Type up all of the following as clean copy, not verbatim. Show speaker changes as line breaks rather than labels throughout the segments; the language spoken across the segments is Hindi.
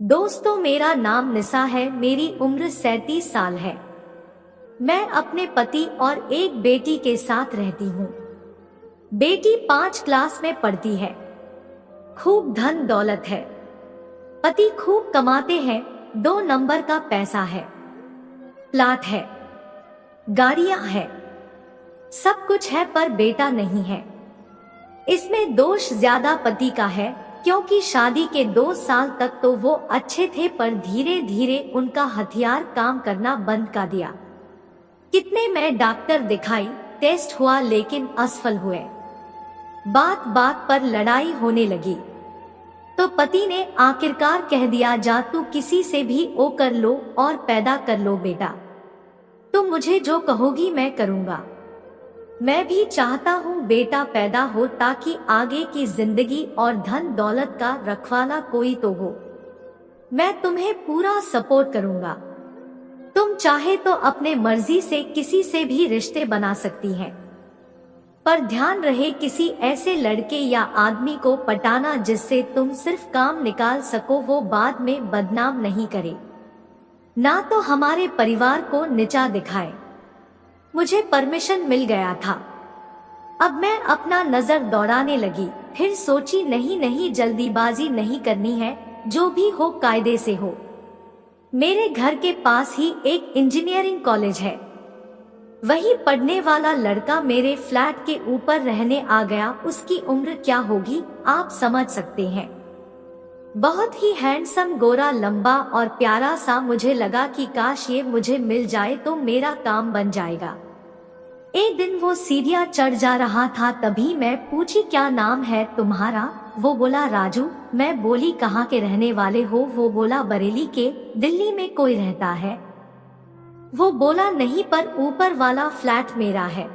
दोस्तों, मेरा नाम निशा है। मेरी उम्र 37 साल है। मैं अपने पति और एक बेटी के साथ रहती हूँ। बेटी 5 क्लास में पढ़ती है। खूब धन दौलत है। पति खूब कमाते हैं। 2 नंबर का पैसा है। प्लाट है, गाड़ियां है, सब कुछ है, पर बेटा नहीं है। इसमें दोष ज्यादा पति का है, क्योंकि शादी के 2 साल तक तो वो अच्छे थे, पर धीरे धीरे उनका हथियार काम करना बंद कर दिया। कितने मैं डॉक्टर दिखाई, टेस्ट हुआ, लेकिन असफल हुए। बात बात पर लड़ाई होने लगी, तो पति ने आखिरकार कह दिया, जा तू किसी से भी ओ कर लो और पैदा कर लो बेटा। तुम मुझे जो कहोगी मैं करूँगा। मैं भी चाहता हूँ बेटा पैदा हो, ताकि आगे की जिंदगी और धन दौलत का रखवाला कोई तो हो। मैं तुम्हें पूरा सपोर्ट करूँगा। तुम चाहे तो अपने मर्जी से किसी से भी रिश्ते बना सकती हैं, पर ध्यान रहे किसी ऐसे लड़के या आदमी को पटाना जिससे तुम सिर्फ काम निकाल सको, वो बाद में बदनाम नहीं करे, ना तो हमारे परिवार को नीचा दिखाए। मुझे परमिशन मिल गया था। अब मैं अपना नजर दौड़ाने लगी, फिर सोची नहीं नहीं, जल्दीबाजी नहीं करनी है, जो भी हो कायदे से हो। मेरे घर के पास ही एक इंजीनियरिंग कॉलेज है। वही पढ़ने वाला लड़का मेरे फ्लैट के ऊपर रहने आ गया। उसकी उम्र क्या होगी आप समझ सकते हैं। बहुत ही हैंडसम, गोरा, लंबा और प्यारा सा। मुझे लगा कि काश ये मुझे मिल जाए तो मेरा काम बन जाएगा। एक दिन वो सीढ़ियां चढ़ जा रहा था, तभी मैं पूछी, क्या नाम है तुम्हारा? वो बोला राजू। मैं बोली कहाँ के रहने वाले हो? वो बोला बरेली के। दिल्ली में कोई रहता है? वो बोला नहीं, पर ऊपर वाला फ्लैट मेरा है।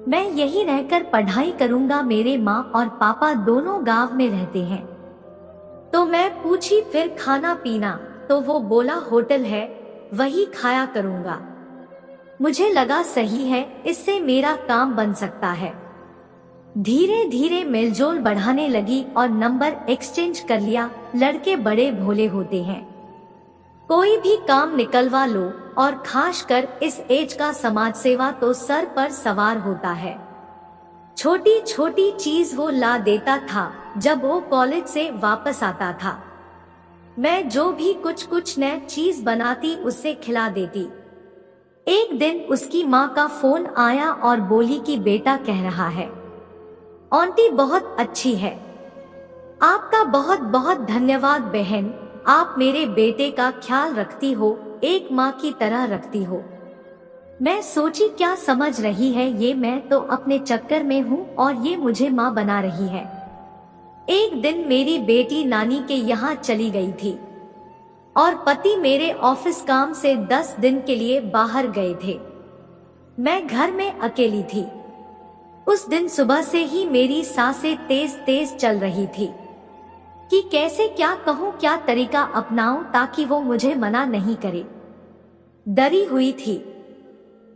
मैं यही रहकर पढ़ाई करूंगा। मेरे माँ और पापा दोनों गांव में रहते हैं। तो मैं पूछी फिर खाना पीना? तो वो बोला होटल है, वही खाया करूंगा। मुझे लगा सही है, इससे मेरा काम बन सकता है। धीरे धीरे मेलजोल बढ़ाने लगी और नंबर एक्सचेंज कर लिया। लड़के बड़े भोले होते हैं, कोई भी काम निकलवा लो, और खासकर इस एज का समाज सेवा तो सर पर सवार होता है। छोटी छोटी चीज वो ला देता था। जब वो कॉलेज से वापस आता था, मैं जो भी कुछ नया चीज बनाती उसे खिला देती। एक दिन उसकी माँ का फोन आया और बोली कि बेटा कह रहा है, आंटी बहुत अच्छी है। आपका बहुत बहुत धन्यवाद बहन, आप मेरे बेटे का ख्याल रखती हो, एक माँ की तरह रखती हो। मैं सोची क्या समझ रही है ये, मैं तो अपने चक्कर में हूँ और ये मुझे माँ बना रही है। एक दिन मेरी बेटी नानी के यहाँ चली गई थी और पति मेरे ऑफिस काम से 10 दिन के लिए बाहर गए थे। मैं घर में अकेली थी। उस दिन सुबह से ही मेरी सांसें तेज तेज चल रही थी कि कैसे क्या कहूँ, क्या तरीका अपनाऊं ताकि वो मुझे मना नहीं करे। डरी हुई थी।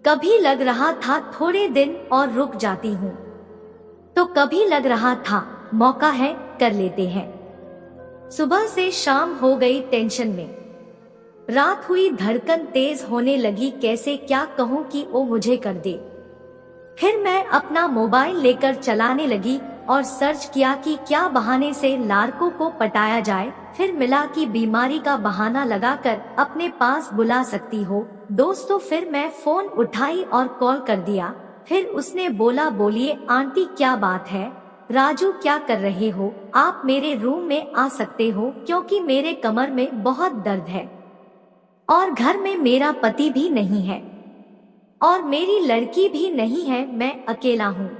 कभी लग रहा था थोड़े दिन और रुक जाती हूँ, तो कभी लग रहा था मौका है, कर लेते हैं। सुबह से शाम हो गई टेंशन में। रात हुई, धड़कन तेज होने लगी, कैसे क्या कहूँ कि वो मुझे कर दे। फिर मैं अपना मोबाइल लेकर चलाने लगी और सर्च किया कि क्या बहाने से लड़कों को पटाया जाए। फिर मिला कि बीमारी का बहाना लगाकर अपने पास बुला सकती हो। दोस्तों, फिर मैं फोन उठाई और कॉल कर दिया। फिर उसने बोला, बोलिए आंटी क्या बात है? राजू क्या कर रहे हो? आप मेरे रूम में आ सकते हो, क्योंकि मेरे कमर में बहुत दर्द है और घर में मेरा पति भी नहीं है और मेरी लड़की भी नहीं है, मैं अकेला हूँ।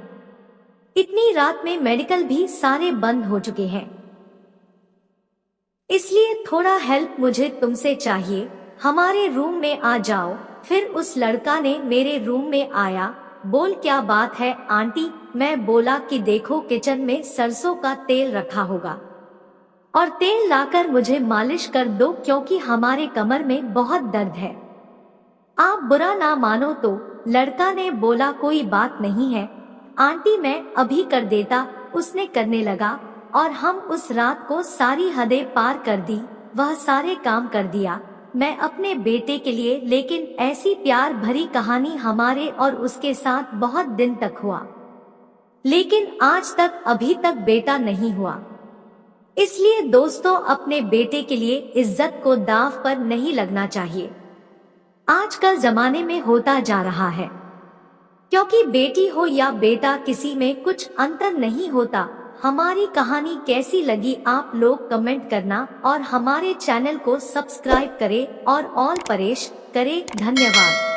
इतनी रात में मेडिकल भी सारे बंद हो चुके हैं, इसलिए थोड़ा हेल्प मुझे तुमसे चाहिए। हमारे रूम में आ जाओ। फिर उस लड़का ने मेरे रूम में आया। बोल क्या बात है आंटी? मैं बोला कि देखो किचन में सरसों का तेल रखा होगा और तेल लाकर मुझे मालिश कर दो, क्योंकि हमारे कमर में बहुत दर्द है। आप बुरा ना मानो तो? लड़का ने बोला कोई बात नहीं है आंटी, मैं अभी कर देता। उसने करने लगा और हम उस रात को सारी हदें पार कर दी। वह सारे काम कर दिया मैं अपने बेटे के लिए, लेकिन ऐसी प्यार भरी कहानी हमारे और उसके साथ बहुत दिन तक हुआ, लेकिन आज तक अभी तक बेटा नहीं हुआ। इसलिए दोस्तों, अपने बेटे के लिए इज्जत को दांव पर नहीं लगना चाहिए। आजकल जमाने में होता जा रहा है, क्योंकि बेटी हो या बेटा किसी में कुछ अंतर नहीं होता। हमारी कहानी कैसी लगी आप लोग कमेंट करना और हमारे चैनल को सब्सक्राइब करें और ऑल प्रेस करें। धन्यवाद।